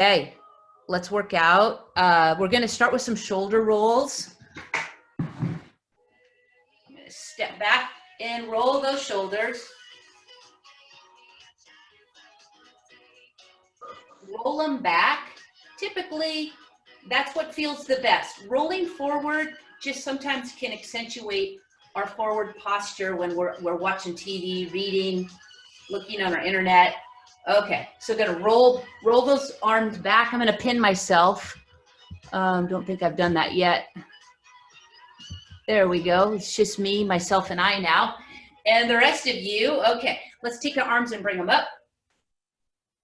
Okay, let's work out. We're going to start with some shoulder rolls. I'm going to step back and roll those shoulders. Roll them back. Typically, that's what feels the best. Rolling forward just sometimes can accentuate our forward posture when we're watching TV, reading, looking on our internet. Okay, so gonna roll those arms back. I'm gonna pin myself. Don't think I've done that yet. There we go. It's just me, myself, and I now. And the rest of you, okay, let's take our arms and bring them up.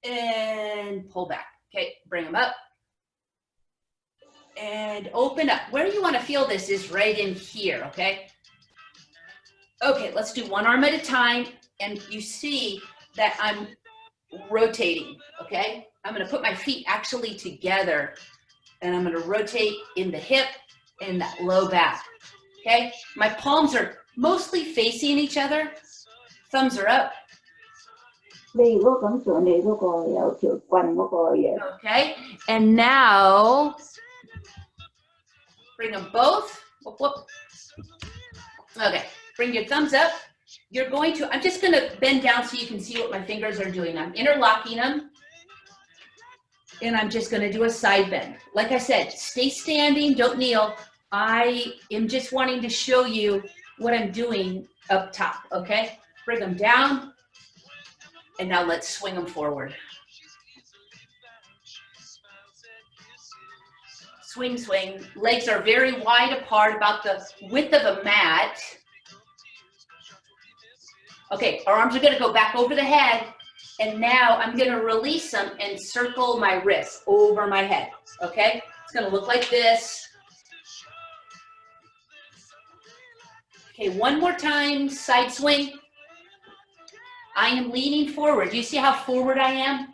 And pull back. Okay, bring them up. And open up. Where you wanna feel this is right in here, okay? Okay, let's do one arm at a time. And you see that I'm rotating, okay? I'm gonna put my feet actually together and I'm gonna rotate in the hip and that low back, okay? My palms are mostly facing each other. Thumbs are up. Okay, and now bring them both. Whoop, whoop. Okay, bring your thumbs up. You're going to, I'm just gonna bend down so you can see what my fingers are doing. I'm interlocking them. And I'm just gonna do a side bend. Like I said, stay standing, don't kneel. I am just wanting to show you what I'm doing up top, okay? Bring them down. And now let's swing them forward. Swing, swing. Legs are very wide apart, about the width of a mat. Okay, our arms are gonna go back over the head, and now I'm gonna release them and circle my wrists over my head, okay? It's gonna look like this. Okay, one more time, side swing. I am leaning forward. Do you see how forward I am?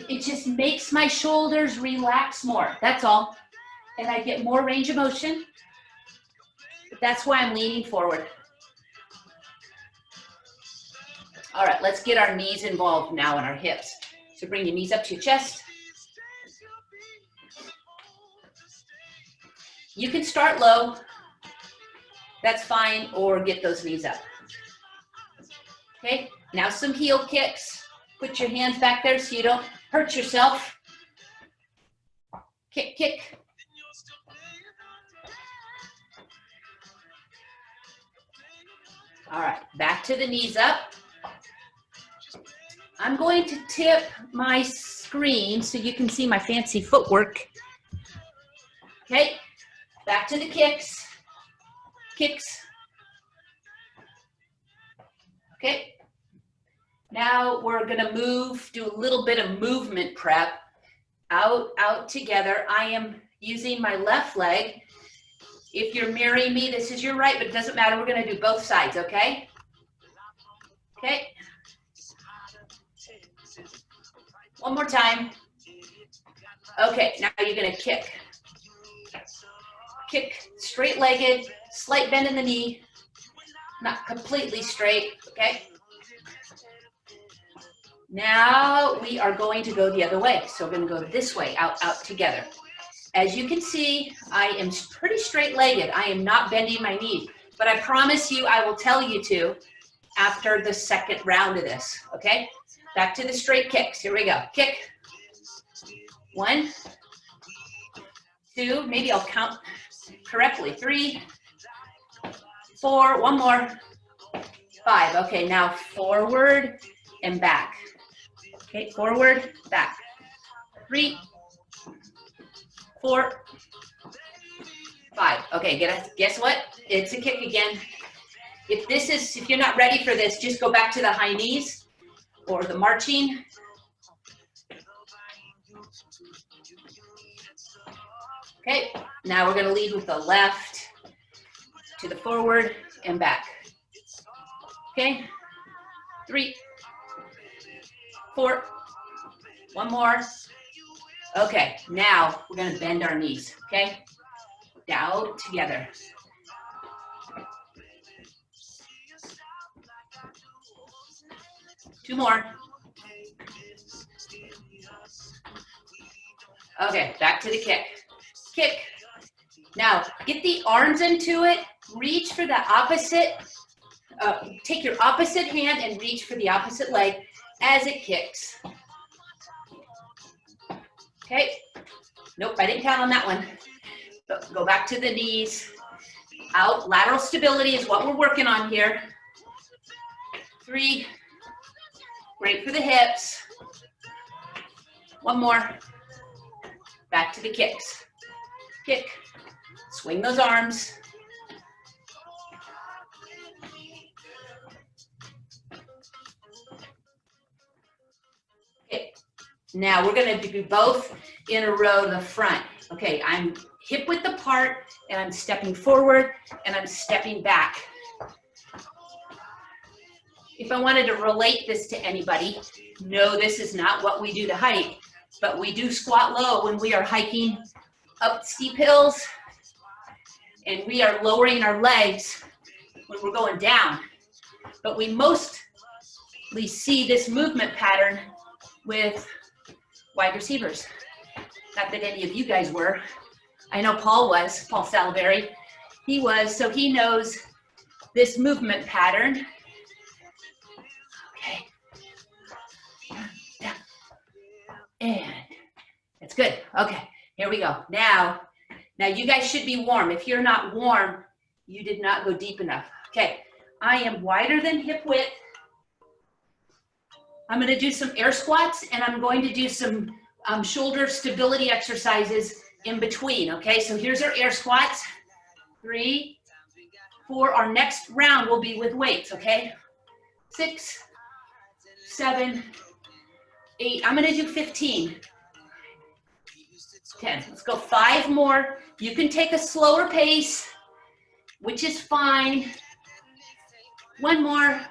It just makes my shoulders relax more, that's all. And I get more range of motion. But that's why I'm leaning forward. All right, let's get our knees involved now and our hips. So bring your knees up to your chest. You can start low, that's fine, or get those knees up. Okay, now some heel kicks. Put your hands back there so you don't hurt yourself. Kick, kick. All right, back to the knees up. I'm going to tip my screen so you can see my fancy footwork. Okay, back to the kicks. Kicks. Okay, now we're gonna move, do a little bit of movement prep. Out together. I am using my left leg. If you're mirroring me, this is your right, but it doesn't matter. We're gonna do both sides, okay? Okay. One more time. Okay, now you're gonna kick. Kick, straight-legged, slight bend in the knee. Not completely straight, okay? Now we are going to go the other way. So we're gonna go this way, out together. As you can see, I am pretty straight-legged. I am not bending my knee, but I promise you I will tell you to after the second round of this, okay? Back to the straight kicks, here we go. Kick, 1, 2, maybe I'll count correctly, 3, 4, one more, 5. Okay, now forward and back. Okay, forward, back. 3, 4, 5. Okay, guess what? It's a kick again. If you're not ready for this, just go back to the high knees or the marching. Okay, now we're gonna lead with the left to the forward and back. Okay, 3, 4, one more. Okay, now we're gonna bend our knees, okay? Down together. Two more. Okay, back to the kick. Kick. Now, get the arms into it. Reach for the opposite. Take your opposite hand and reach for the opposite leg as it kicks. Okay. Nope, I didn't count on that one. Go back to the knees. Out. Lateral stability is what we're working on here. 3. Great for the hips. 1 more. Back to the kicks. Kick. Swing those arms. Okay. Now we're going to do both in a row to the front. Okay, I'm hip width apart and I'm stepping forward and I'm stepping back. If I wanted to relate this to anybody, no, this is not what we do to hike, but we do squat low when we are hiking up steep hills, and we are lowering our legs when we're going down. But we mostly see this movement pattern with wide receivers. Not that any of you guys were. I know Paul was, Paul Salivary. He was, so he knows this movement pattern. Okay. Down. And that's good. Okay, here we go. Now you guys should be warm. If you're not warm, you did not go deep enough. Okay, I am wider than hip width. I'm going to do some air squats and I'm going to do some shoulder stability exercises in between. Okay, so here's our air squats. 3, 4. Our next round will be with weights. Okay, 6, 7, 8. I'm going to do 15. 10. Let's go 5 more. You can take a slower pace, which is fine. 1 more.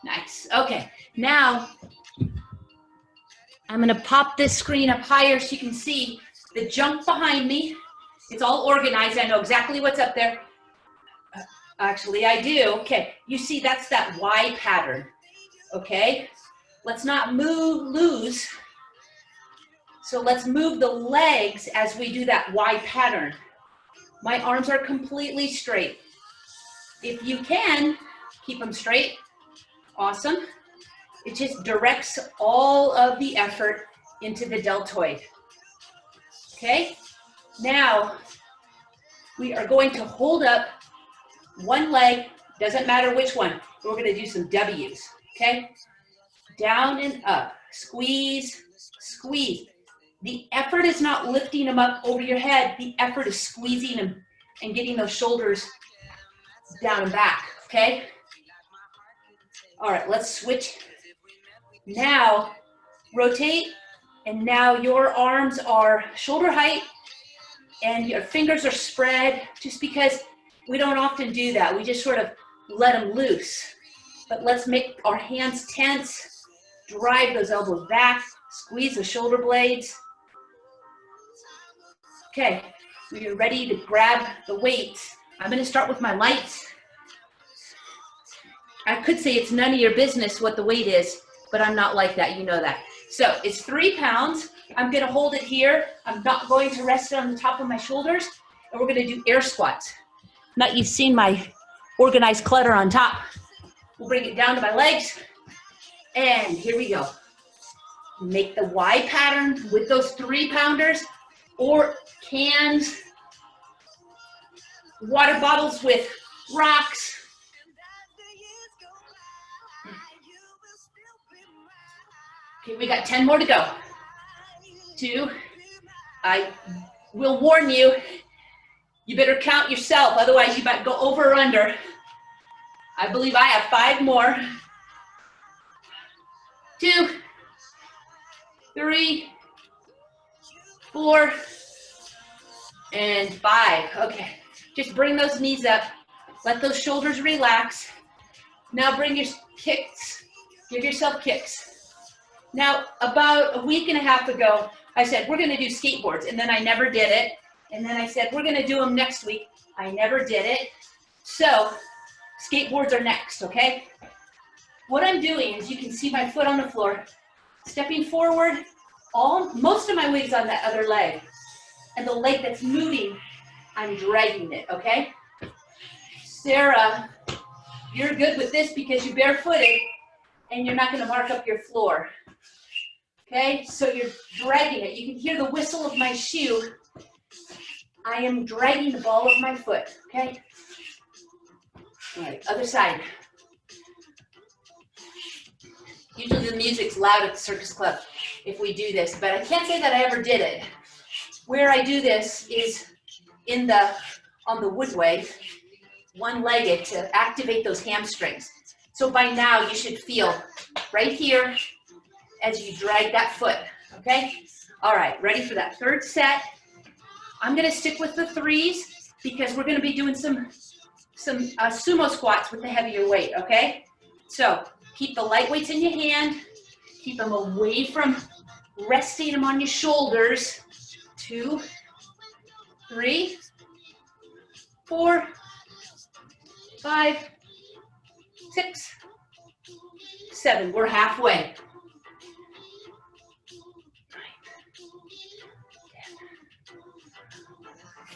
Nice. Okay. Now, I'm going to pop this screen up higher so you can see the jump behind me. It's all organized. I know exactly what's up there. Actually, I do. Okay. You see, that's that Y pattern. Okay. Let's not lose. So let's move the legs as we do that Y pattern. My arms are completely straight. If you can, keep them straight. Awesome. It just directs all of the effort into the deltoid. Okay? Now, we are going to hold up one leg, doesn't matter which one. We're going to do some W's. Okay? Down and up. Squeeze, squeeze. The effort is not lifting them up over your head. The effort is squeezing them and getting those shoulders down and back, okay? All right, let's switch. Now, rotate, and now your arms are shoulder height, and your fingers are spread, just because we don't often do that. We just sort of let them loose. But let's make our hands tense, drive those elbows back, squeeze the shoulder blades. Okay, we are ready to grab the weights. I'm going to start with my lights. I could say it's none of your business what the weight is, but I'm not like that, you know that. So it's 3 pounds. I'm going to hold it here. I'm not going to rest it on the top of my shoulders, and we're going to do air squats. Now you've seen my organized clutter on top. We'll bring it down to my legs, and here we go. Make the Y pattern with those 3-pounders, or cans, water bottles with rocks. Okay, we got 10 more to go. 2. I will warn you, you better count yourself, otherwise you might go over or under. I believe I have 5 more. 2, 3, 4, and 5. Okay, just bring those knees up. Let those shoulders relax. Now bring your kicks. Give yourself kicks. Now, about a week and a half ago, I said, we're gonna do skateboards, and then I never did it. And then I said, we're gonna do them next week. I never did it. So, skateboards are next, okay? What I'm doing is, you can see my foot on the floor, stepping forward, most of my weight's on that other leg. And the leg that's moving, I'm dragging it, okay? Sarah, you're good with this because you're barefooted and you're not gonna mark up your floor. Okay, so you're dragging it. You can hear the whistle of my shoe. I am dragging the ball of my foot, okay? All right, other side. Usually the music's loud at the circus club if we do this, but I can't say that I ever did it. Where I do this is on the woodway, one-legged to activate those hamstrings. So by now you should feel right here as you drag that foot, okay? All right, ready for that third set. I'm gonna stick with the threes because we're gonna be doing some sumo squats with the heavier weight, okay? So keep the light weights in your hand, keep them away from resting them on your shoulders. 2, 3, 4, 5, 6, 7. We're halfway.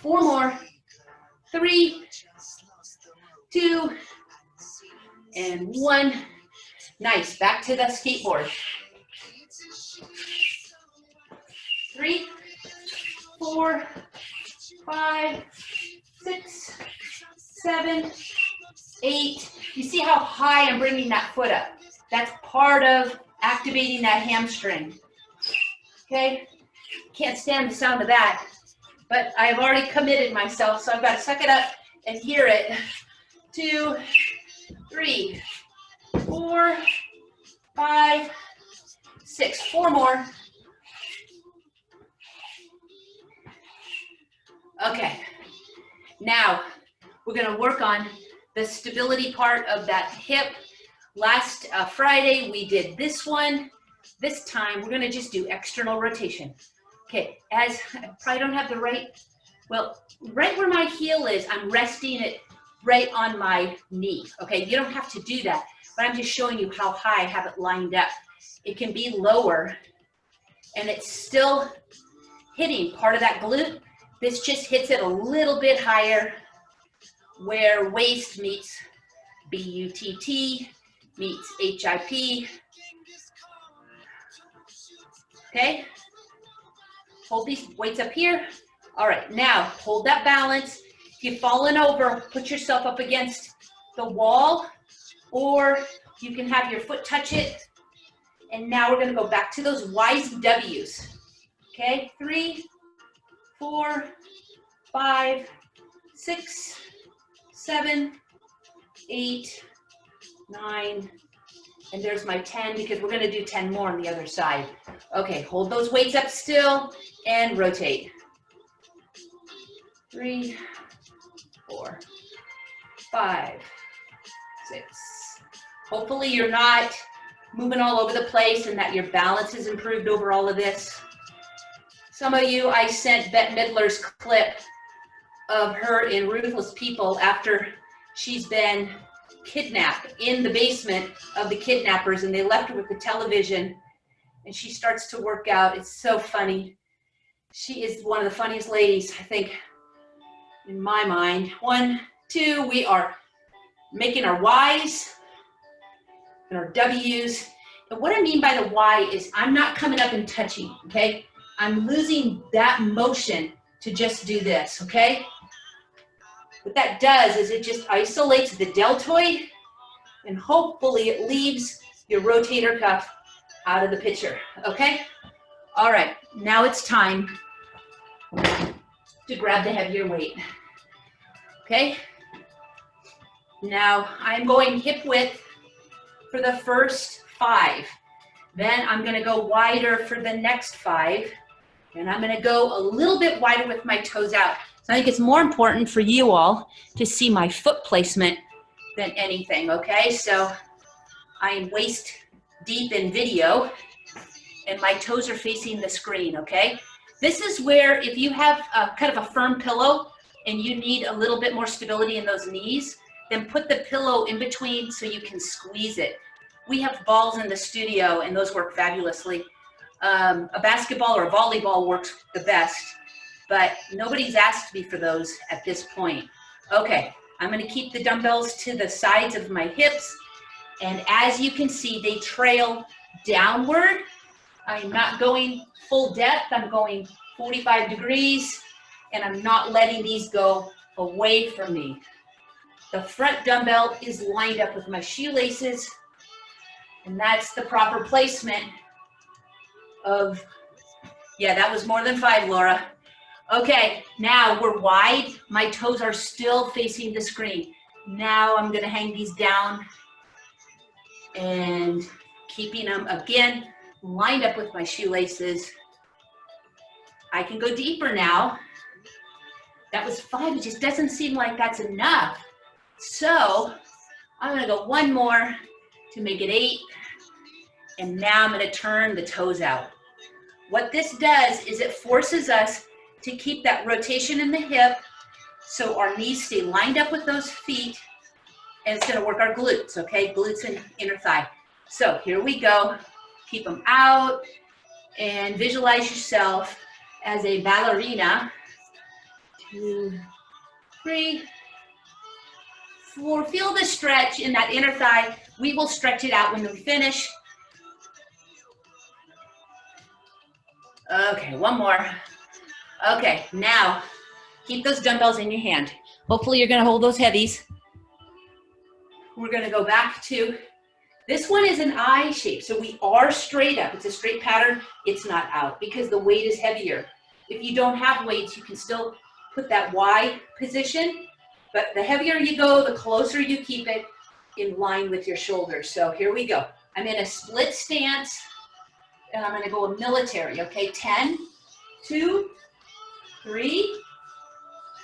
4 more. 3, 2, and 1. Nice. Back to the skateboard. 3, 4, 5, 6, 7, 8. You see how high I'm bringing that foot up? That's part of activating that hamstring. Okay? Can't stand the sound of that, but I've already committed myself, so I've got to suck it up and hear it. 2, 3, 4, 5, 6. 4 more. Okay, now we're gonna work on the stability part of that hip. Last Friday, we did this one. This time, we're gonna just do external rotation. Okay, as I probably don't have the right, well, right where my heel is, I'm resting it right on my knee. Okay, you don't have to do that, but I'm just showing you how high I have it lined up. It can be lower, and it's still hitting part of that glute. This just hits it a little bit higher where waist meets BUTT, meets HIP. Okay, hold these weights up here. All right, now hold that balance. If you've fallen over, put yourself up against the wall, or you can have your foot touch it. And now we're gonna go back to those YWs. Okay, 3, 4, 5, 6, 7, 8, 9, and there's my 10 because we're gonna do 10 more on the other side. Okay, hold those weights up still and rotate. 3, 4, 5, 6. Hopefully you're not moving all over the place and that your balance has improved over all of this. Some of you, I sent Bette Midler's clip of her in Ruthless People after she's been kidnapped in the basement of the kidnappers, and they left her with the television, and she starts to work out. It's so funny. She is one of the funniest ladies, I think, in my mind. 1, 2, we are making our Ys and our Ws. And what I mean by the Y is I'm not coming up and touching, okay? I'm losing that motion to just do this, okay? What that does is it just isolates the deltoid, and hopefully it leaves your rotator cuff out of the picture, okay? All right, now it's time to grab the heavier weight, okay? Now I'm going hip width for the first 5. Then I'm gonna go wider for the next 5. And I'm gonna go a little bit wider with my toes out. So I think it's more important for you all to see my foot placement than anything, okay? So I am waist deep in video and my toes are facing the screen, okay? This is where if you have a kind of a firm pillow and you need a little bit more stability in those knees, then put the pillow in between so you can squeeze it. We have balls in the studio and those work fabulously. A basketball or a volleyball works the best, but nobody's asked me for those at this point. Okay, I'm gonna keep the dumbbells to the sides of my hips, and as you can see, they trail downward. I'm not going full depth, I'm going 45 degrees, and I'm not letting these go away from me. The front dumbbell is lined up with my shoelaces, and that's the proper placement of, yeah, that was more than 5, Laura. Okay, now we're wide. My toes are still facing the screen. Now I'm gonna hang these down and keeping them, again, lined up with my shoelaces. I can go deeper now. That was 5, it just doesn't seem like that's enough. So I'm gonna go one more to make it 8. And now I'm gonna turn the toes out. What this does is it forces us to keep that rotation in the hip so our knees stay lined up with those feet, and it's gonna work our glutes, okay? Glutes and inner thigh. So here we go. Keep them out and visualize yourself as a ballerina. 2, 3, 4. Feel the stretch in that inner thigh. We will stretch it out when we finish. Okay, one more. Okay, now keep those dumbbells in your hand. Hopefully you're gonna hold those heavies. We're gonna go back to, this one is an I shape, so we are straight up. It's a straight pattern, it's not out because the weight is heavier. If you don't have weights, you can still put that Y position, but the heavier you go, the closer you keep it in line with your shoulders. So here we go. I'm in a split stance, and I'm gonna go a military, okay? 10, 2, 3,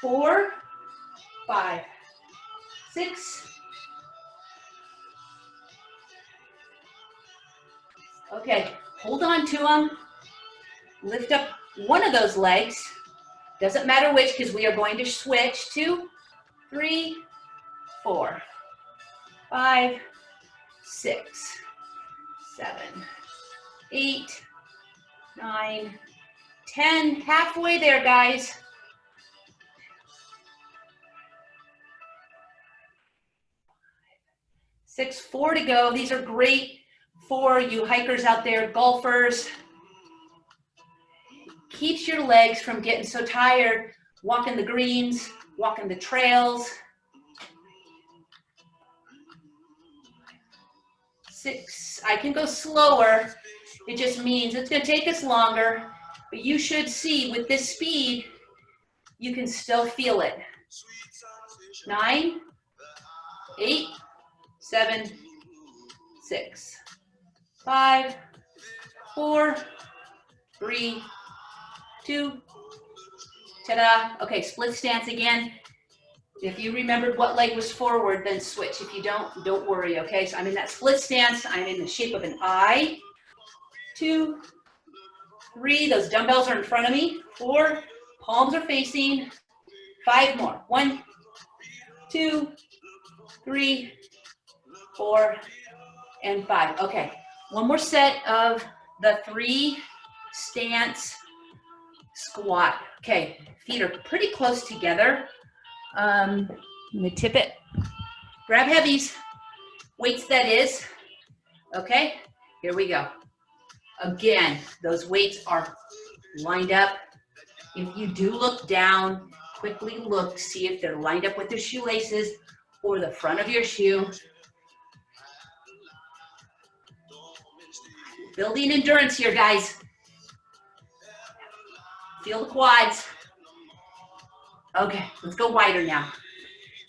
4, 5, 6. Okay, hold on to them. Lift up one of those legs. Doesn't matter which, because we are going to switch. 2, 3, 4, 5, 6, 7, 8, 9, 10. Halfway there, guys. 6, 4 to go. These are great for you hikers out there, golfers. Keeps your legs from getting so tired, walking the greens, walking the trails. 6, I can go slower. It just means it's gonna take us longer, but you should see with this speed, you can still feel it. 9, 8, 7, 6, 5, 4, 3, 2, ta-da. Okay, split stance again. If you remembered what leg was forward, then switch. If you don't worry, okay? So I'm in that split stance. I'm in the shape of an I. 2, 3, those dumbbells are in front of me. 4, palms are facing. 5 more. 1, 2, 3, 4, and 5. Okay, one more set of the 3 stance squat. Okay, feet are pretty close together. I'm gonna tip it. Grab heavies, weights that is. Okay, here we go. Again, those weights are lined up. If you do look down, quickly look, see if they're lined up with the shoelaces or the front of your shoe. Building endurance here, guys. Feel the quads. Okay, let's go wider now.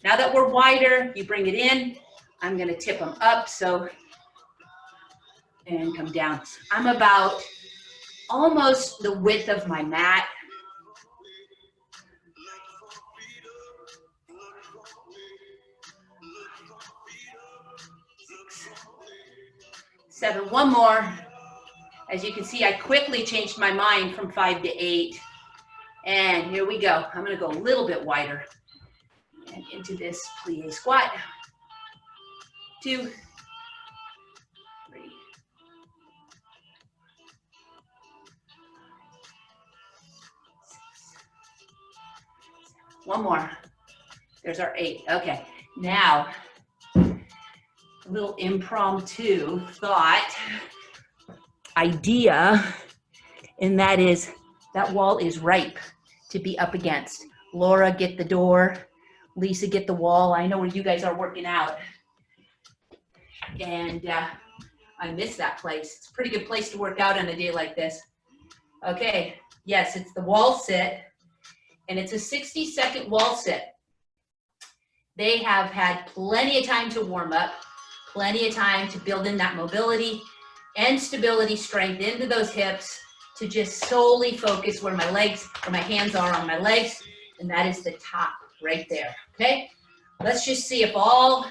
Now that we're wider, you bring it in. I'm gonna tip them up, so, and come down. I'm about almost the width of my mat. 6, 7, one more. As you can see, I quickly changed my mind from 5 to 8. And here we go. I'm gonna go a little bit wider and into this plie squat. 2, 3, One more. There's our 8. Okay, now a little impromptu thought, idea, and that is that wall is ripe to be up against. Laura, get the door. Lisa, get the wall. I know where you guys are working out. And I miss that place. It's a pretty good place to work out on a day like this. Okay, yes, it's the wall sit, and it's a 60-second wall sit. They have had plenty of time to warm up, plenty of time to build in that mobility and stability strength into those hips to just solely focus where my legs, where my hands are on my legs, and that is the top right there, okay? Let's just see if all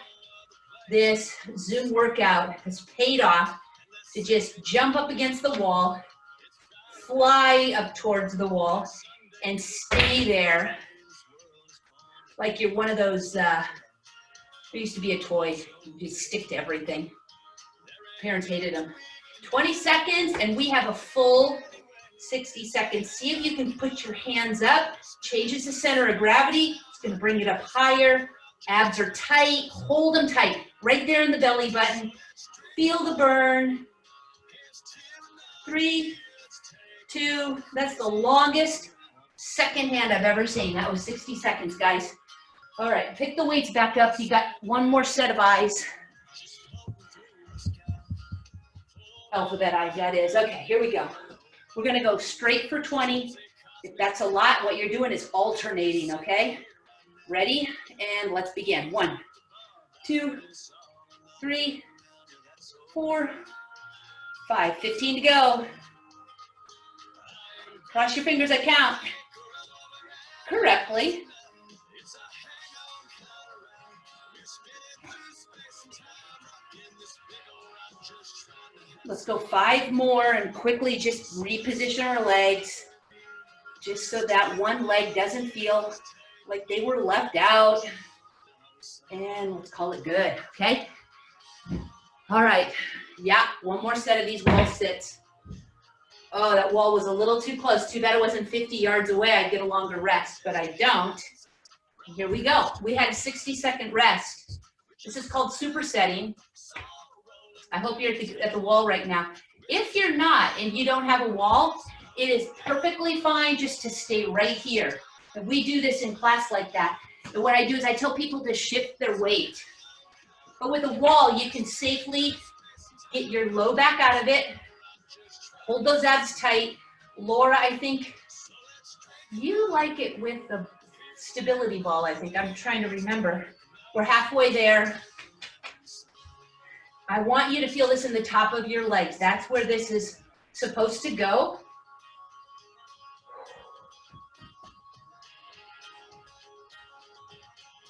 this Zoom workout has paid off to just jump up against the wall, fly up towards the wall, and stay there like you're one of those, there used to be a toy, you just stick to everything. Parents hated them. 20 seconds, and we have a full 60 seconds. See if you can put your hands up, changes the center of gravity. It's gonna bring it up higher. Abs are tight, hold them tight, right there in the belly button. Feel the burn. 3, 2, that's the longest second hand I've ever seen. That was 60 seconds, guys. All right, pick the weights back up. You got one more set of eyes. Alphabet eyes, that is. Okay, here we go. We're gonna go straight for 20. If that's a lot, what you're doing is alternating, okay? Ready? And let's begin. 1, 2, 3, 4, 5. 15 to go. Cross your fingers, I count. Correctly. Let's go 5 more and quickly just reposition our legs just so that one leg doesn't feel like they were left out. And let's call it good, okay? All right, yeah, one more set of these wall sits. Oh, that wall was a little too close. Too bad it wasn't 50 yards away. I'd get a longer rest, but I don't. Here we go. We had a 60-second rest. This is called supersetting. I hope you're at the wall right now. If you're not and you don't have a wall, it is perfectly fine just to stay right here. And we do this in class like that. And what I do is I tell people to shift their weight. But with a wall, you can safely get your low back out of it. Hold those abs tight. Laura, I think you like it with the stability ball, I think. I'm trying to remember. We're halfway there. I want you to feel this in the top of your legs. That's where this is supposed to go.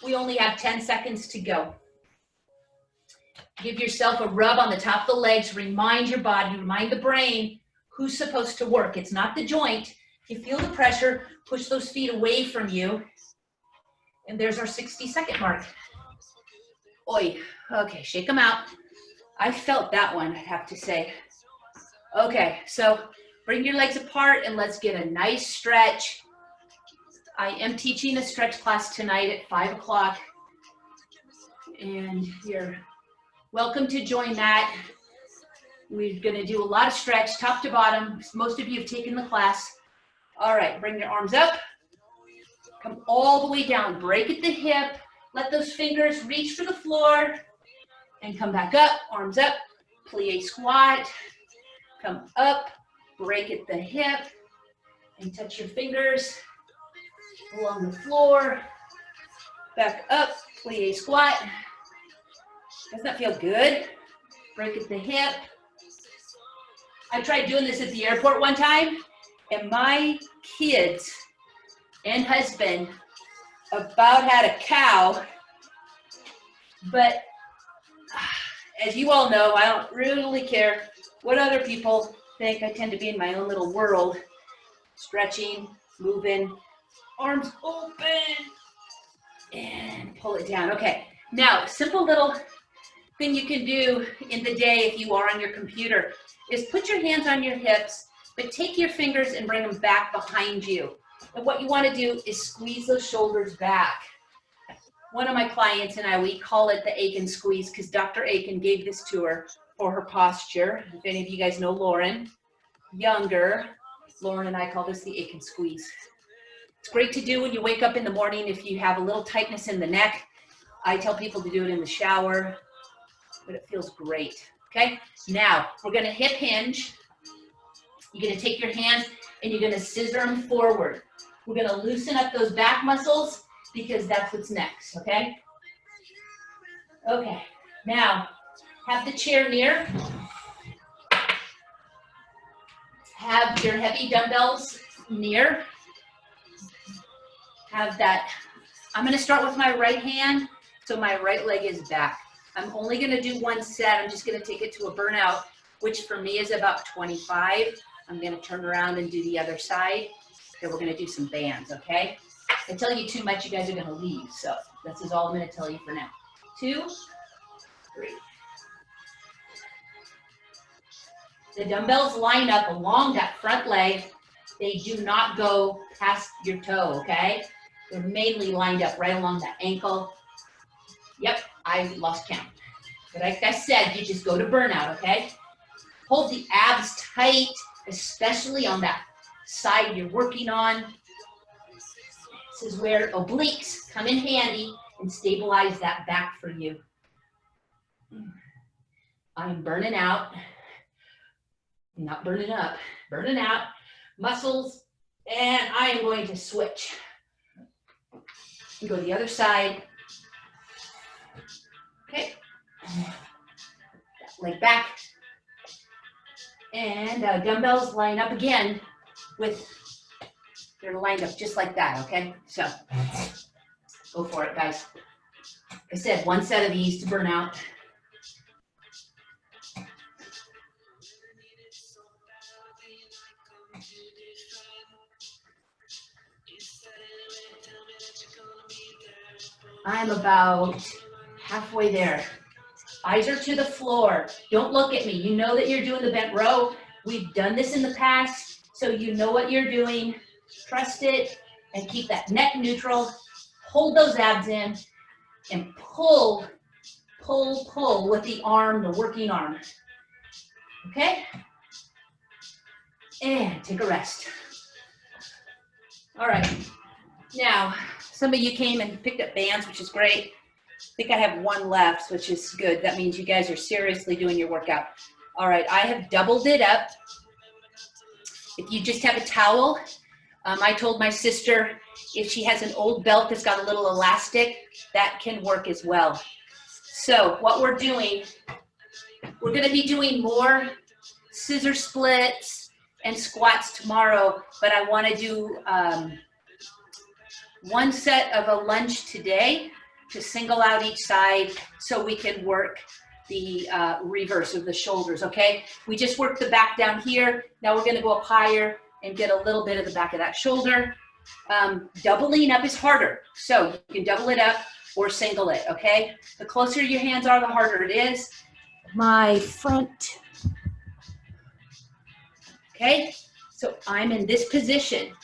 We only have 10 seconds to go. Give yourself a rub on the top of the legs. Remind your body, remind the brain who's supposed to work. It's not the joint. You feel the pressure, push those feet away from you. And there's our 60-second mark. Oi, okay, shake them out. I felt that one, I have to say. Okay, so bring your legs apart and let's get a nice stretch. I am teaching a stretch class tonight at 5 o'clock. And you're welcome to join that. We're gonna do a lot of stretch, top to bottom. Most of you have taken the class. All right, bring your arms up. Come all the way down, break at the hip. Let those fingers reach for the floor. And come back up, arms up, plie squat. Come up, break at the hip, and touch your fingers along the floor. Back up, plie squat. Doesn't that feel good? Break at the hip. I tried doing this at the airport one time, and my kids and husband about had a cow, but as you all know, I don't really care what other people think. I tend to be in my own little world. Stretching, moving, arms open, and pull it down. Okay, now, simple little thing you can do in the day if you are on your computer is put your hands on your hips, but take your fingers and bring them back behind you. And what you want to do is squeeze those shoulders back. One of my clients and I, we call it the Aiken squeeze because Dr. Aiken gave this to her for her posture. If any of you guys know Lauren, younger, Lauren and I call this the Aiken squeeze. It's great to do when you wake up in the morning if you have a little tightness in the neck. I tell people to do it in the shower, but it feels great. Okay, now we're gonna hip hinge. You're gonna take your hands and you're gonna scissor them forward. We're gonna loosen up those back muscles because that's what's next, okay? Okay, now have the chair near. Have your heavy dumbbells near. Have that. I'm gonna start with my right hand, so my right leg is back. I'm only gonna do one set. I'm just gonna take it to a burnout, which for me is about 25. I'm gonna turn around and do the other side. Then we're gonna do some bands, okay? If I tell you too much, you guys are gonna leave. So this is all I'm gonna tell you for now. 2, 3. The dumbbells line up along that front leg. They do not go past your toe, okay? They're mainly lined up right along that ankle. Yep, I lost count. But like I said, you just go to burnout, okay? Hold the abs tight, especially on that side you're working on. This is where obliques come in handy and stabilize that back for you. I'm burning out, not burning up, burning out, muscles, and I am going to switch. Go to the other side. Okay. Leg back. And dumbbells line up again with, they're lined up just like that, okay? So, go for it, guys. Like I said, one set of these to burn out. I'm about halfway there. Eyes are to the floor. Don't look at me. You know that you're doing the bent row. We've done this in the past, so you know what you're doing. Trust it and keep that neck neutral. Hold those abs in and pull, pull, pull with the arm, the working arm. Okay? And take a rest. All right. Now, some of you came and picked up bands, which is great. I think I have one left, which is good. That means you guys are seriously doing your workout. All right, I have doubled it up. If you just have a towel, I told my sister if she has an old belt that's got a little elastic, that can work as well. So what we're doing, we're gonna be doing more scissor splits and squats tomorrow, but I wanna do one set of a lunge today to single out each side so we can work the reverse of the shoulders, okay? We just worked the back down here. Now we're gonna go up higher and get a little bit of the back of that shoulder. Doubling up is harder. So you can double it up or single it, okay? The closer your hands are, the harder it is. My front. Okay, so I'm in this position.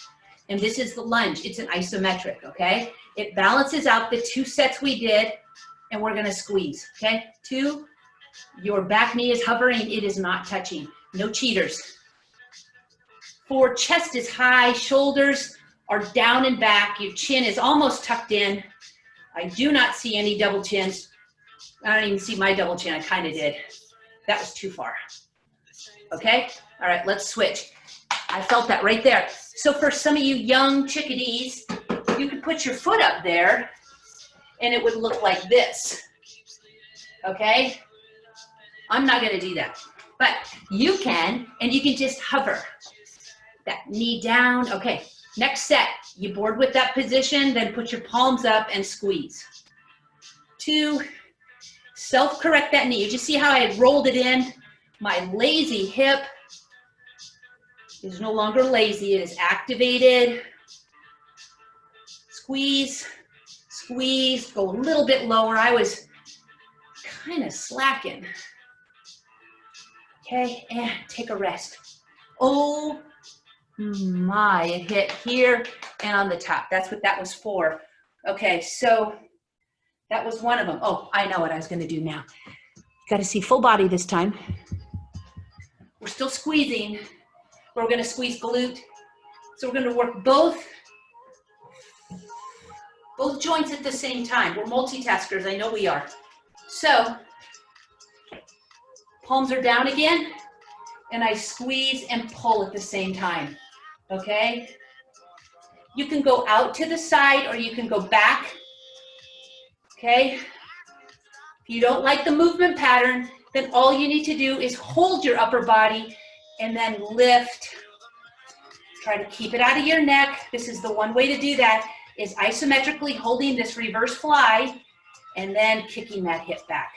And this is the lunge. It's an isometric, okay? It balances out the 2 sets we did, and we're gonna squeeze, okay? 2, your back knee is hovering, it is not touching. No cheaters. 4, chest is high, shoulders are down and back, your chin is almost tucked in. I do not see any double chins. I don't even see my double chin, I kinda did. That was too far. Okay, all right, let's switch. I felt that right there. So for some of you young chickadees, you could put your foot up there and it would look like this, okay? I'm not gonna do that, but you can, and you can just hover. That knee down, okay. Next set, you bored with that position, then put your palms up and squeeze. 2, self-correct that knee. You just see how I had rolled it in? My lazy hip is no longer lazy, it is activated. Squeeze, squeeze, go a little bit lower. I was kind of slacking. Okay, and take a rest. Oh My, it hit here and on the top. That's what that was for. Okay, so that was one of them. Oh, I know what I was going to do now. Got to see full body this time. We're still squeezing. We're going to squeeze glute. So we're going to work both joints at the same time. We're multitaskers. I know we are. So palms are down again, and I squeeze and pull at the same time. Okay? You can go out to the side or you can go back. Okay? If you don't like the movement pattern, then all you need to do is hold your upper body and then lift. Try to keep it out of your neck. This is the one way to do that, is isometrically holding this reverse fly and then kicking that hip back.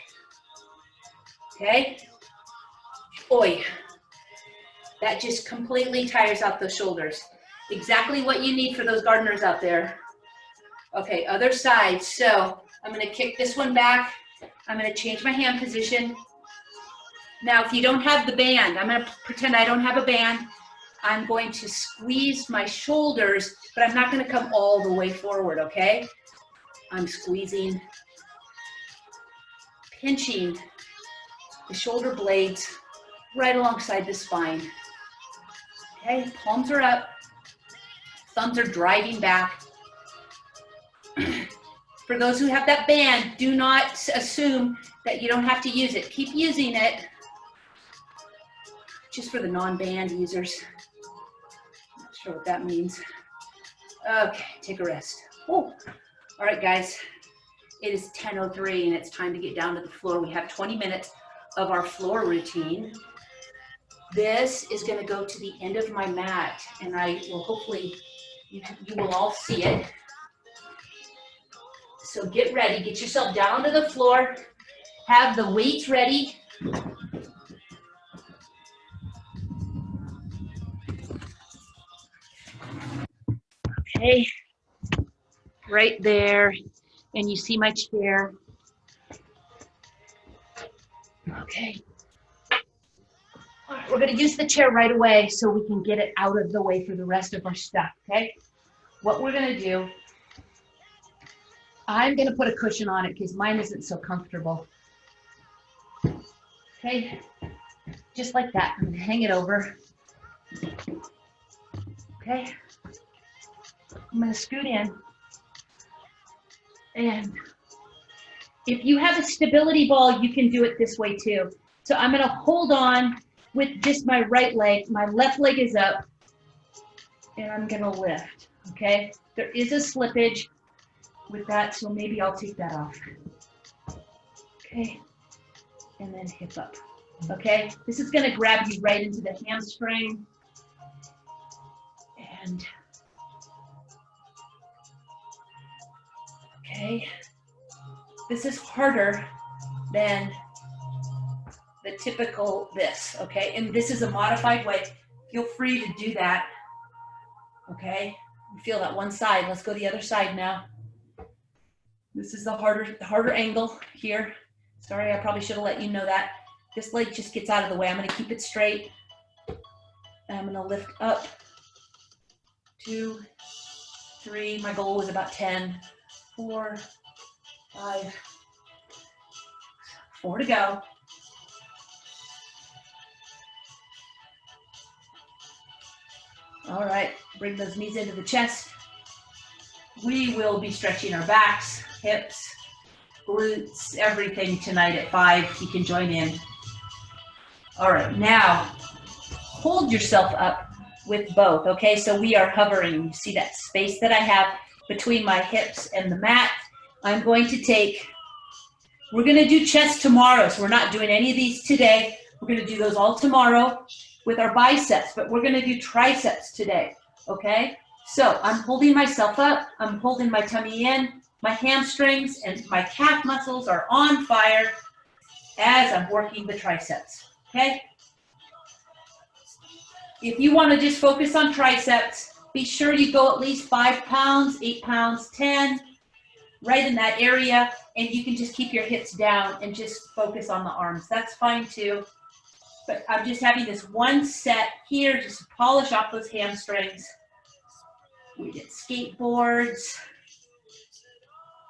Okay? Oi. That just completely tires out those shoulders. Exactly what you need for those gardeners out there. Okay, other side. So I'm going to kick this one back. I'm going to change my hand position. Now, if you don't have the band, I'm going to pretend I don't have a band. I'm going to squeeze my shoulders, but I'm not going to come all the way forward, okay? I'm squeezing, pinching the shoulder blades right alongside the spine. Okay, palms are up, thumbs are driving back. For those who have that band, do not assume that you don't have to use it. Keep using it. Just for the non-band users. Not sure what that means. Okay, take a rest. Oh, all right, guys. It is 10:03 and it's time to get down to the floor. We have 20 minutes of our floor routine. This is going to go to the end of my mat, and I will hopefully, you will all see it. So get ready, get yourself down to the floor, have the weights ready. Okay, right there, and you see my chair. Okay. All right, we're gonna use the chair right away so we can get it out of the way for the rest of our stuff, okay? What we're gonna do, I'm gonna put a cushion on it because mine isn't so comfortable. Okay, just like that. I'm gonna hang it over. Okay, I'm gonna scoot in. And if you have a stability ball, you can do it this way too. So I'm gonna hold on with just my right leg. My left leg is up, and I'm gonna lift, okay? There is a slippage with that, so maybe I'll take that off. Okay, and then hip up, okay? This is gonna grab you right into the hamstring. And, okay, this is harder than the typical this, okay? And this is a modified way. Feel free to do that, okay? You feel that one side. Let's go the other side now. This is the harder angle here. Sorry, I probably should have let you know that. This leg just gets out of the way. I'm gonna keep it straight. And I'm gonna lift up. 2, 3, my goal was about 10, 4, 5, 4 to go. All right, bring those knees into the chest. We will be stretching our backs, hips, glutes, everything tonight at 5. You can join in. All right, now hold yourself up with both, okay? So we are hovering. You see that space that I have between my hips and the mat? I'm going to take, we're gonna do chest tomorrow, so we're not doing any of these today. We're gonna do those all tomorrow with our biceps, but we're gonna do triceps today, okay? So I'm holding myself up, I'm holding my tummy in, my hamstrings and my calf muscles are on fire as I'm working the triceps, okay? If you want to just focus on triceps, be sure you go at least 5 pounds, 8 pounds, 10, right in that area, and you can just keep your hips down and just focus on the arms. That's fine too. But I'm just having this one set here just to polish off those hamstrings. We did skateboards.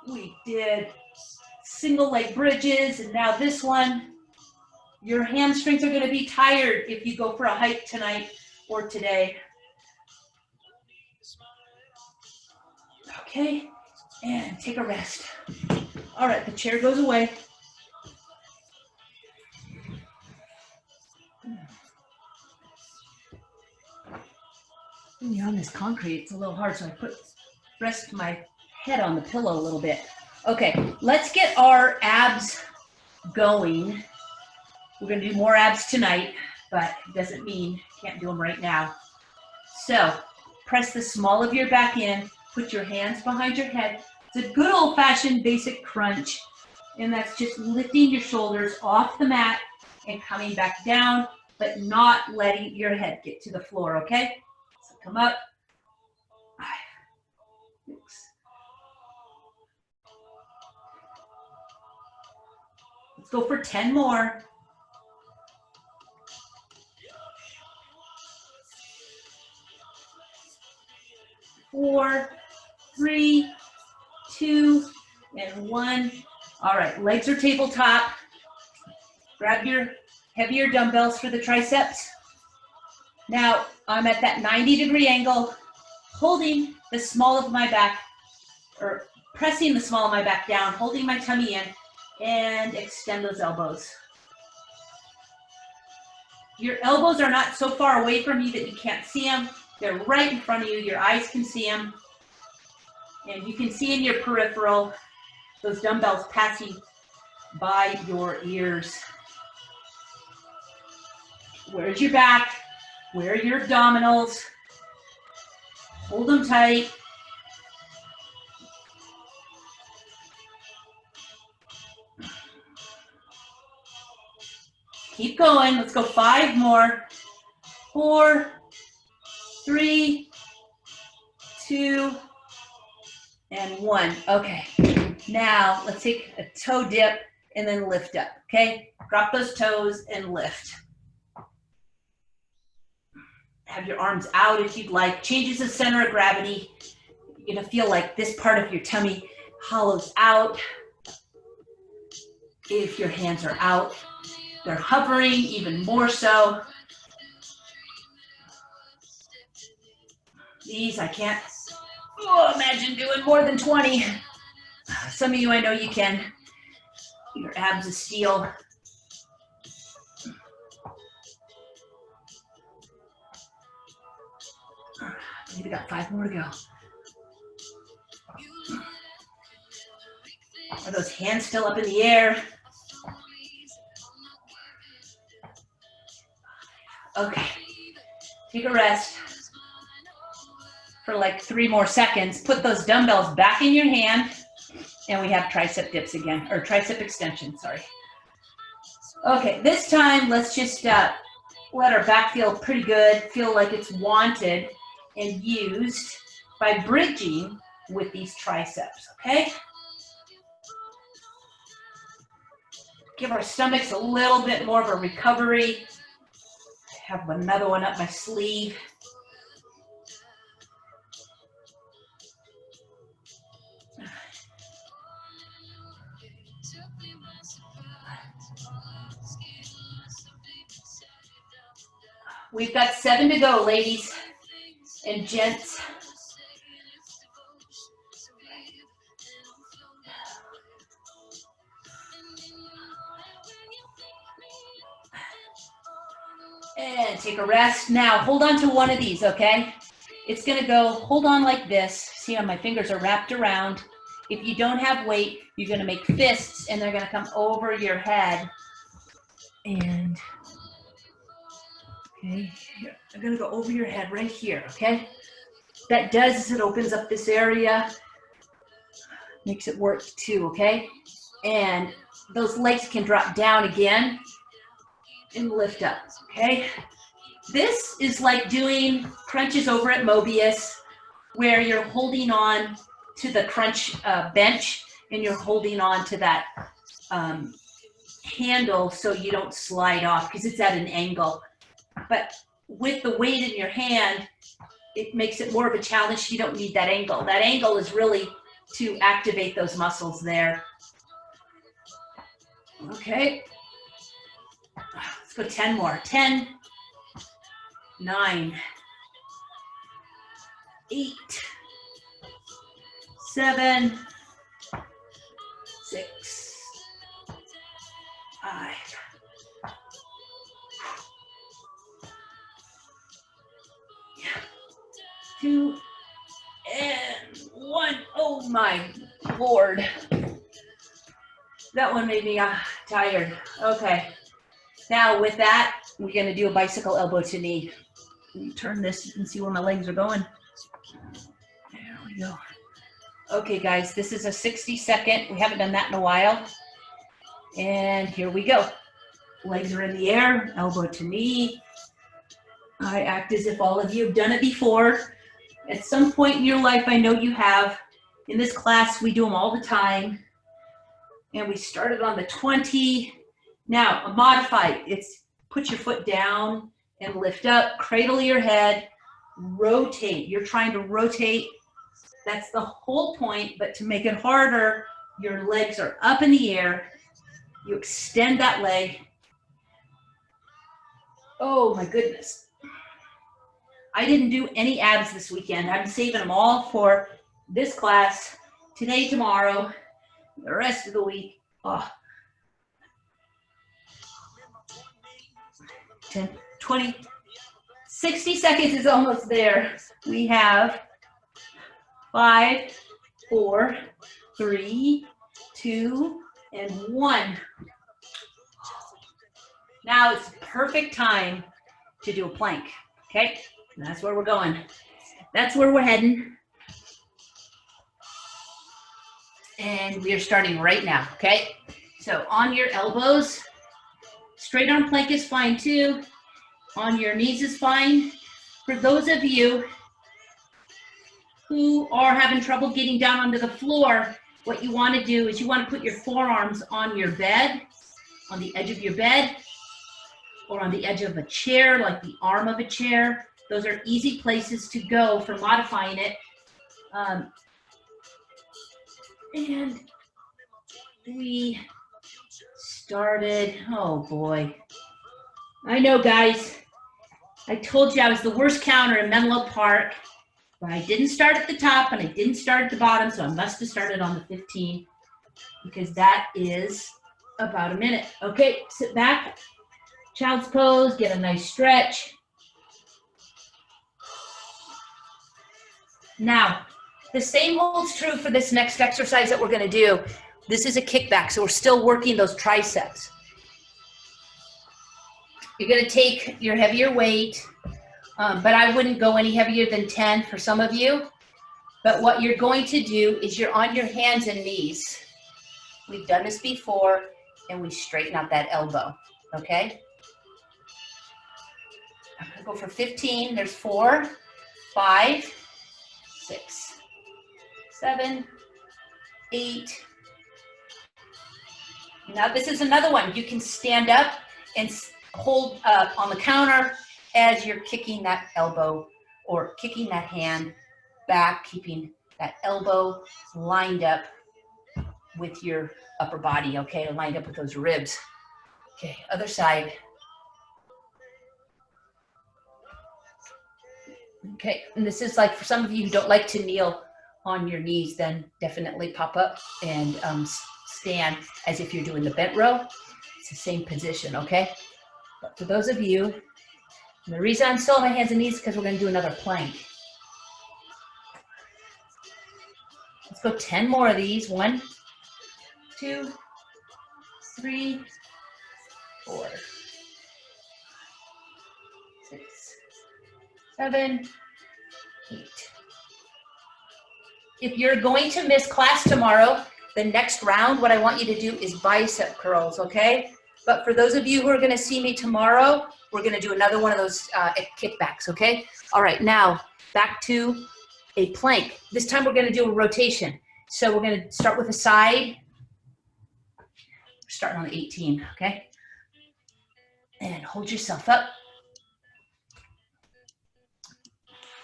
We did single leg bridges, and now this one. Your hamstrings are going to be tired if you go for a hike tonight or today. Okay, and take a rest. All right, the chair goes away. When you're on this concrete, it's a little hard, so I rest my head on the pillow a little bit. Okay, let's get our abs going. We're going to do more abs tonight, but it doesn't mean can't do them right now. So press the small of your back in, put your hands behind your head. It's a good old-fashioned basic crunch, and that's just lifting your shoulders off the mat and coming back down, but not letting your head get to the floor, okay? So come up. 5, 6. Let's go for 10 more. 4, 3, 2, and 1. All right, legs are tabletop. Grab your heavier dumbbells for the triceps. Now, I'm at that 90-degree angle, holding the small of my back, or pressing the small of my back down, holding my tummy in, and extend those elbows. Your elbows are not so far away from you that you can't see them. They're right in front of you. Your eyes can see them. And you can see in your peripheral those dumbbells passing by your ears. Where's your back? Where are your abdominals? Hold them tight. Keep going. Let's go 5 more. 4, 3, 2, and 1. Okay, now let's take a toe dip and then lift up, okay? Drop those toes and lift. Have your arms out if you'd like. Changes the center of gravity. You're gonna feel like this part of your tummy hollows out. If your hands are out, they're hovering even more so. These I can't imagine doing more than 20. Some of you I know you can. Your abs of steel. Maybe got 5 more to go. Are those hands still up in the air? Okay, take a rest for like 3 more seconds. Put those dumbbells back in your hand, and we have tricep dips again, or tricep extension, sorry. Okay, this time let's just let our back feel pretty good, feel like it's wanted and used by bridging with these triceps, okay? Give our stomachs a little bit more of a recovery. Have another one up my sleeve. We've got 7 to go, ladies and gents. And take a rest. Now, hold on to one of these, okay? It's gonna go, hold on like this. See how my fingers are wrapped around. If you don't have weight, you're gonna make fists and they're gonna come over your head. And, okay, here. I'm gonna go over your head right here, okay? That does is it opens up this area, makes it work too, okay? And those legs can drop down again and lift up, okay? This is like doing crunches over at Mobius, where you're holding on to the crunch bench and you're holding on to that handle so you don't slide off because it's at an angle. But with the weight in your hand, it makes it more of a challenge. You don't need that angle. That angle is really to activate those muscles there. Okay. Let's go 10 more. 10, 9, 8, 7, 6, 5. 2 and 1. Oh my Lord. That one made me tired. Okay. Now with that, we're going to do a bicycle elbow to knee. Let me turn this and see where my legs are going. There we go. Okay, guys, this is a 60-second. We haven't done that in a while. And here we go. Legs are in the air, elbow to knee. I act as if all of you have done it before. At some point in your life, I know you have. In this class, we do them all the time. And we started on the 20. Now, a modified, it's put your foot down and lift up, cradle your head, rotate. You're trying to rotate. That's the whole point, but to make it harder, your legs are up in the air. You extend that leg. Oh my goodness. I didn't do any abs this weekend. I'm saving them all for this class, today, tomorrow, the rest of the week. Oh. 10, 20, 60 seconds is almost there. We have 5, 4, 3, 2, and 1. Now it's perfect time to do a plank, okay? And that's where we're going. That's where we're heading. And we are starting right now, okay? So on your elbows, straight arm plank is fine too. On your knees is fine. For those of you who are having trouble getting down onto the floor, what you want to do is you want to put your forearms on your bed, on the edge of your bed, or on the edge of a chair, like the arm of a chair. Those are easy places to go for modifying it. And we started, oh boy. I know, guys, I told you I was the worst counter in Menlo Park, but I didn't start at the top and I didn't start at the bottom, so I must have started on the 15 because that is about a minute. Okay, sit back, child's pose, get a nice stretch. Now, the same holds true for this next exercise that we're going to do. This is a kickback, so we're still working those triceps. You're going to take your heavier weight, but I wouldn't go any heavier than 10 for some of you. But what you're going to do is you're on your hands and knees. We've done this before, and we straighten out that elbow, okay? I'm going to go for 15. There's 4, 5, 6, 7, 8. Now this is another one. You can stand up and hold on the counter as you're kicking that elbow or kicking that hand back, keeping that elbow lined up with your upper body, okay? Lined up with those ribs. Okay, other side. Okay, and this is like for some of you who don't like to kneel on your knees, then definitely pop up and stand as if you're doing the bent row. It's the same position, okay? But for those of you, and the reason I'm still on my hands and knees is because we're going to do another plank. Let's go 10 more of these. 1, 2, 3, 4, 6, 7, 8. If you're going to miss class tomorrow, the next round, what I want you to do is bicep curls, okay? But for those of you who are going to see me tomorrow, we're going to do another one of those kickbacks, okay? All right, now back to a plank. This time we're going to do a rotation. So we're going to start with a side. starting on 18, okay? And hold yourself up.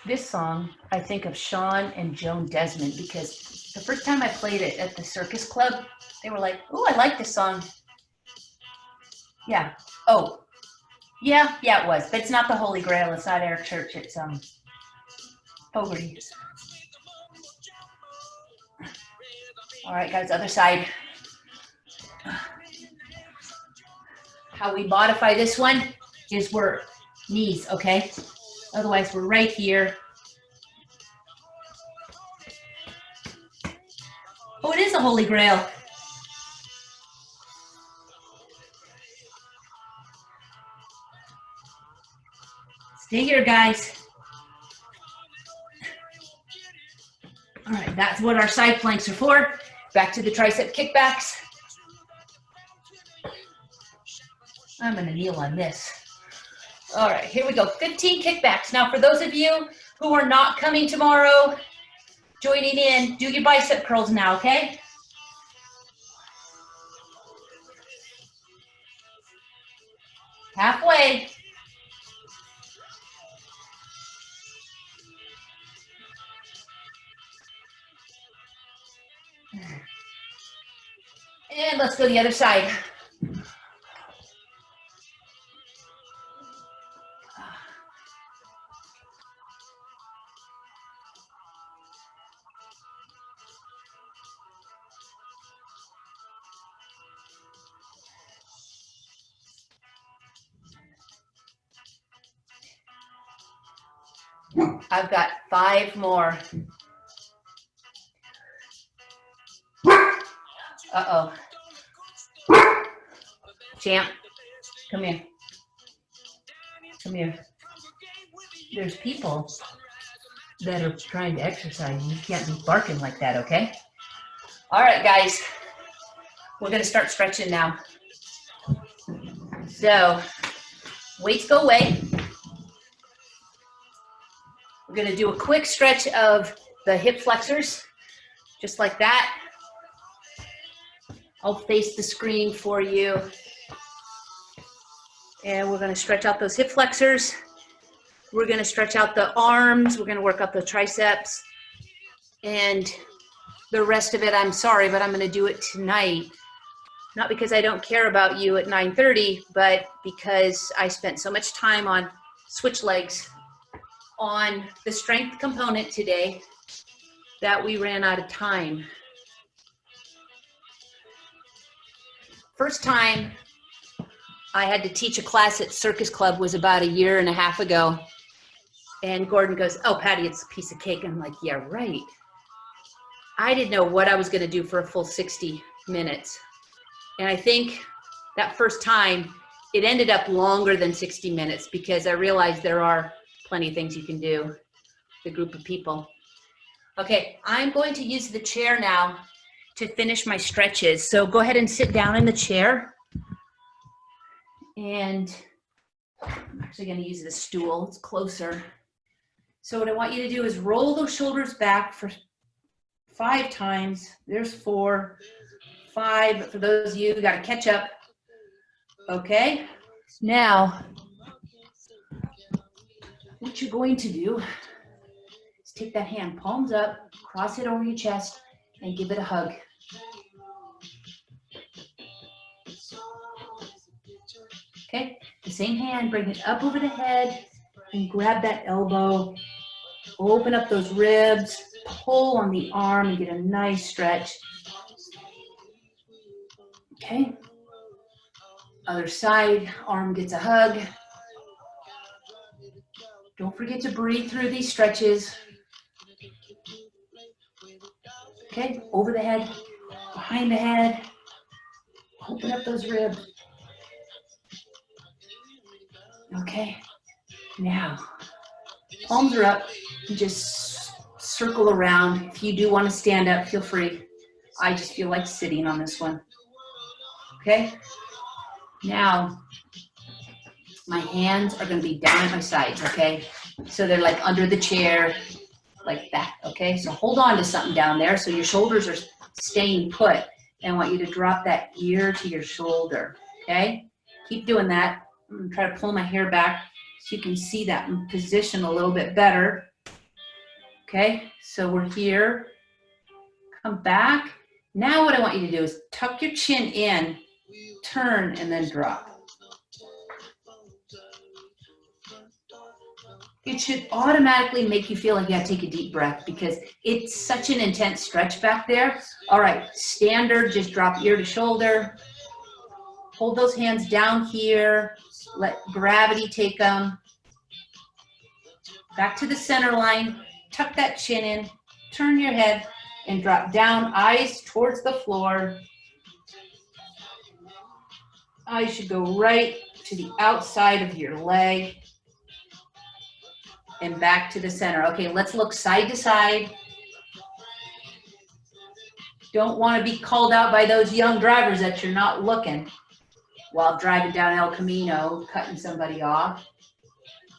This song, I think of Sean and Joan Desmond, because the first time I played it at the circus club, they were like, "Oh, I like this song." Yeah. Oh, yeah, it was. But it's not the Holy Grail. It's not Eric Church. It's Fogarty. All right, guys, other side. How we modify this one is we're knees, okay? Otherwise, we're right here. Oh, it is a Holy Grail. Stay here, guys. All right, that's what our side planks are for. Back to the tricep kickbacks. I'm gonna kneel on this. All right, here we go, 15 kickbacks. Now, for those of you who are not coming tomorrow, joining in, do your bicep curls now, okay? Halfway. And let's go the other side. I've got 5 more. Uh-oh. Champ, come here. Come here. There's people that are trying to exercise. You can't be barking like that, okay? All right, guys. We're going to start stretching now. So, weights go away. We're going to do a quick stretch of the hip flexors, just like that. I'll face the screen for you. And we're going to stretch out those hip flexors. We're going to stretch out the arms. We're going to work out the triceps. And the rest of it, I'm sorry, but I'm going to do it tonight. Not because I don't care about you at 9:30, but because I spent so much time on switch legs on the strength component today that we ran out of time. First time I had to teach a class at Circus Club was about 1.5 years ago. And Gordon goes, "Oh, Patty, it's a piece of cake." And I'm like, yeah, right. I didn't know what I was going to do for a full 60 minutes. And I think that first time it ended up longer than 60 minutes because I realized there are plenty of things you can do with a group of people. Okay, I'm going to use the chair now to finish my stretches. So go ahead and sit down in the chair. And I'm actually going to use the stool. It's closer. So what I want you to do is roll those shoulders back for 5 times. There's 4, 5. But for those of you who got to catch up. Okay. Now, what you're going to do is take that hand, palms up, cross it over your chest, and give it a hug. Okay, the same hand, bring it up over the head and grab that elbow. Open up those ribs, pull on the arm and get a nice stretch. Okay, other side, arm gets a hug. Don't forget to breathe through these stretches. Okay, over the head, behind the head. Open up those ribs. Okay, now, palms are up. You just circle around. If you do want to stand up, feel free. I just feel like sitting on this one. Okay, now, my hands are going to be down at my sides, okay? So they're like under the chair, like that, okay? So hold on to something down there so your shoulders are staying put. And I want you to drop that ear to your shoulder, okay? Keep doing that. I'm gonna try to pull my hair back so you can see that position a little bit better. Okay, so we're here. Come back. Now what I want you to do is tuck your chin in, turn, and then drop. It should automatically make you feel like you have to take a deep breath because it's such an intense stretch back there. All right, standard, just drop ear to shoulder. Hold those hands down here. Let gravity take them. Back to the center line. Tuck that chin in. Turn your head and drop down, eyes towards the floor. Eyes should go right to the outside of your leg. And back to the center. Okay, let's look side to side. Don't want to be called out by those young drivers that you're not looking while driving down El Camino, cutting somebody off.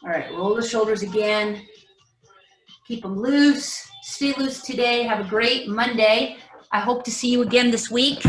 All right, roll the shoulders again. Keep them loose. Stay loose today. Have a great Monday. I hope to see you again this week.